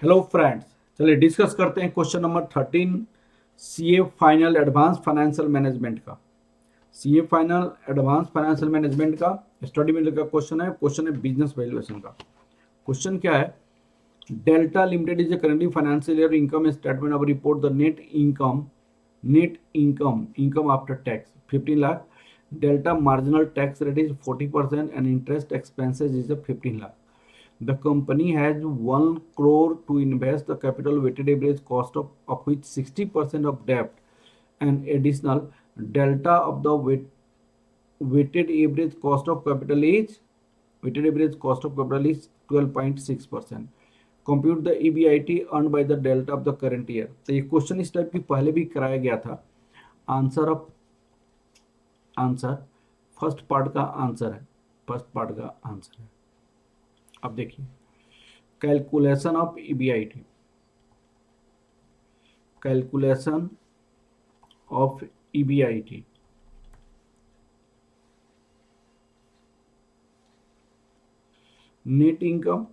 Hello friends, चलिए discuss करते हैं question number 13 CA final advance financial management का। CA final advance financial management का स्टडी में का क्वेश्चन है बिजनेस वैल्यूएशन का। क्वेश्चन क्या है? Delta limited is currently financial year income statement of report the net income after tax 15 lakh. Delta marginal tax rate is 40% and interest expenses is 15 lakh. The company has 1 crore to invest the capital weighted average cost of which 60% of debt and additional delta of the weighted average cost of capital is 12.6%. Compute the EBIT earned by the delta of the current year. तो ये question इस type की पहले भी कराया गया था। Answer first part का आंसर है। अब देखिए, calculation of EBIT, calculation of EBIT। Net income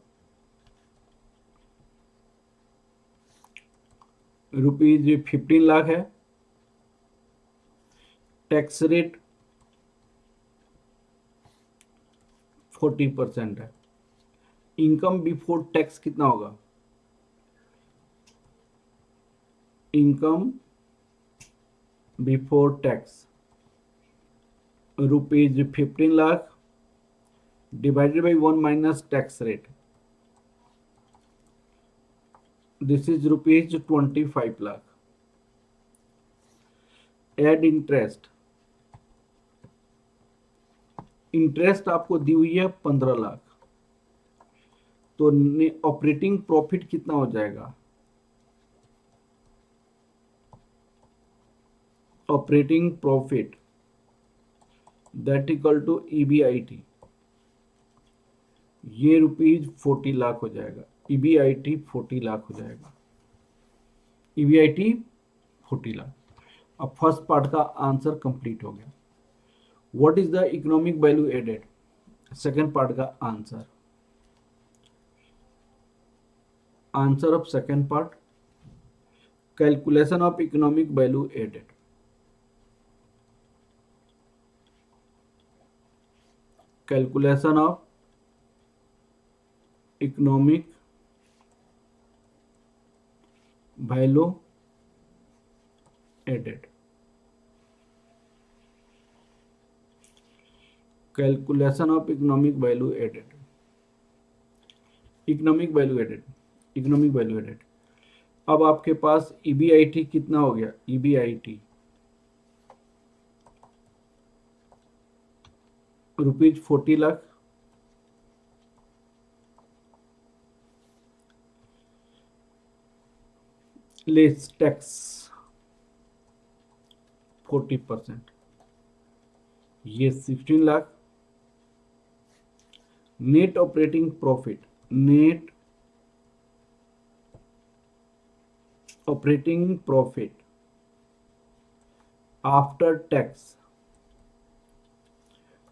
rupees 15 lakh है। टैक्स रेट 40% है। इनकम बिफोर टैक्स कितना होगा? Income before tax rupees 15 lakh divided by 1 minus tax rate, this is rupees 25 lakh. Add interest, interest आपको दी हुई है 15 लाख, तो ऑपरेटिंग प्रॉफिट कितना हो जाएगा? Operating profit that equal to EBIT, ये रुपीज 40 लाख हो जाएगा। EBIT 40 लाख हो जाएगा। EBIT 40 लाख। अब फर्स्ट पार्ट का आंसर कंप्लीट हो गया। What is the economic value added? Second part का answer of second part, calculation of economic value added. Calculation of economic value added, calculation of economic value added, economic value added. अब आपके पास EBIT कितना हो गया? EBIT rupees 40 lakh less tax 40%, ये 16 lakh. Net operating profit, net operating profit after tax,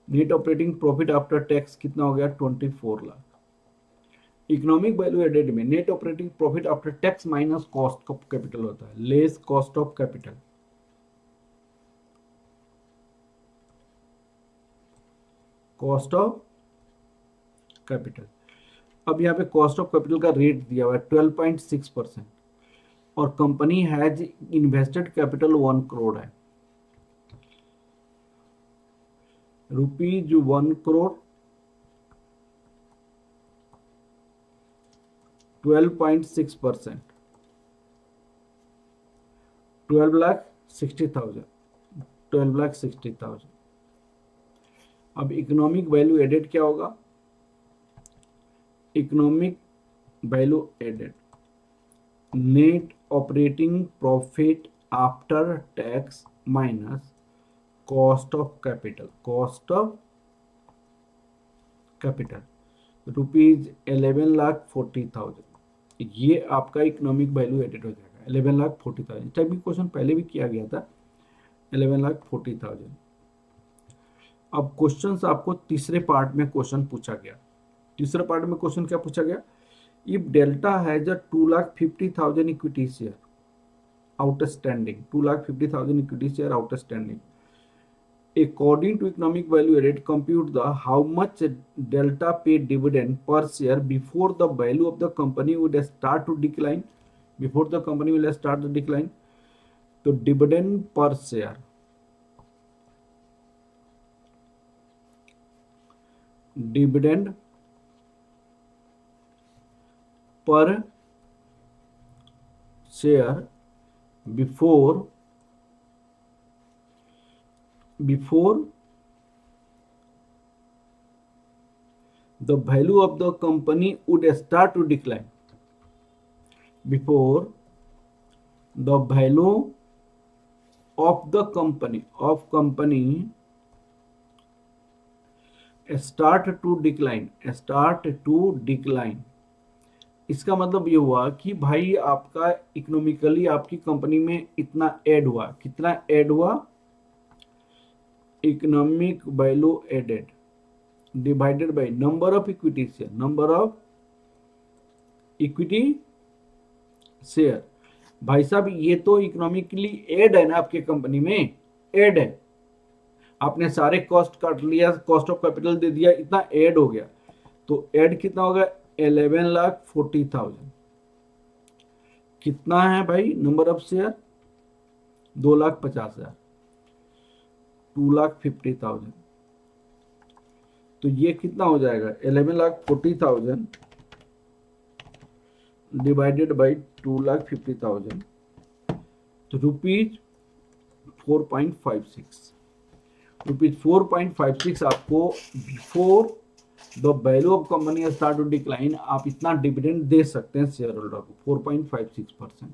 net operating profit after tax कितना हो गया? 24 लाख। इकोनॉमिक वैल्यू एडेड में net operating profit after tax minus cost of capital होता है, less cost of capital. Cost of capital, अब यहाँ पे cost of capital का रेट दिया हुआ है 12.6% और company has invested capital 1 crore है। रुपीज 1 करोड़ 12.6%, 12,60,000। अब इकोनॉमिक वैल्यू एडेड क्या होगा? Economic value added net operating profit after tax minus cost of capital, rupees 11,40,000। ये आपका इकोनॉमिक वैल्यू एडेड हो जाएगा 11,40,000। टाइप भी क्वेश्चन पहले भी किया गया था 11,40,000। अब क्वेश्चन आपको तीसरे पार्ट में क्वेश्चन पूछा गया। तीसरे पार्ट में क्वेश्चन क्या पूछा गया? If Delta has a 2,50,000 equity share outstanding, 2,50,000 equity share outstanding, according to economic value added, compute the how much Delta paid dividend per share before the value of the company would start to decline. Before the company will start to decline, तो dividend per share, dividend per share before the value of the company would start to decline. Before the value of the company start to decline. इसका मतलब ये हुआ कि भाई आपका economically आपकी company में इतना ऐड हुआ, कितना ऐड हुआ, economic value added divided by number of equity share, number of equity share. भाई साहब ये तो इकोनॉमिकली ऐड है ना, आपके कंपनी में ऐड है, आपने सारे कॉस्ट काट लिया, कॉस्ट ऑफ कैपिटल दे दिया, इतना ऐड हो गया, तो ऐड कितना होगा 11,40,000। कितना है भाई नंबर ऑफ शेयर 2,50,000, 2,50,000, तो ये कितना हो जाएगा 11,40,000 डिवाइडेड बाई 2,50,000, तो रुपीज 4.56, रुपीज 4.56 आपको before the value of company start to decline आप इतना डिविडेंड दे सकते हैं शेयर होल्डर को 4.56%,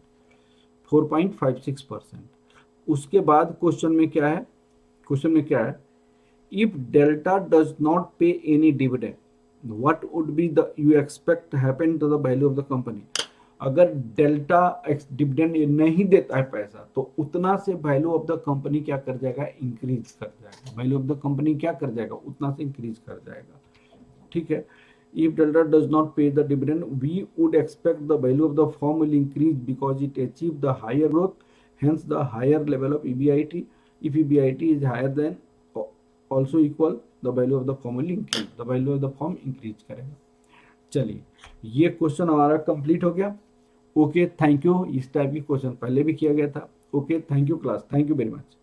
4.56%। उसके बाद क्वेश्चन में क्या है, क्वेश्चन में क्या है, if Delta does not pay any dividend what would be the you expect happen to the value of the company. अगर डेल्टा डिविडेंड नहीं देता है पैसा तो उतना से वैल्यू ऑफ द कंपनी क्या कर जाएगा, इंक्रीज कर जाएगा, वैल्यू ऑफ द कंपनी क्या कर जाएगा, उतना से इंक्रीज कर जाएगा। ठीक है, if delta does not pay the dividend we would expect the value of the firm will increase because it achieved the higher growth, hence the higher level of EBIT. If EBIT is higher than also equal, the value of the firm will increase, the value of the firm increase करेगा। चलिए ये question हमारा complete हो गया। Okay thank you. इस type की question पहले भी किया गया था। Okay thank you class, thank you very much.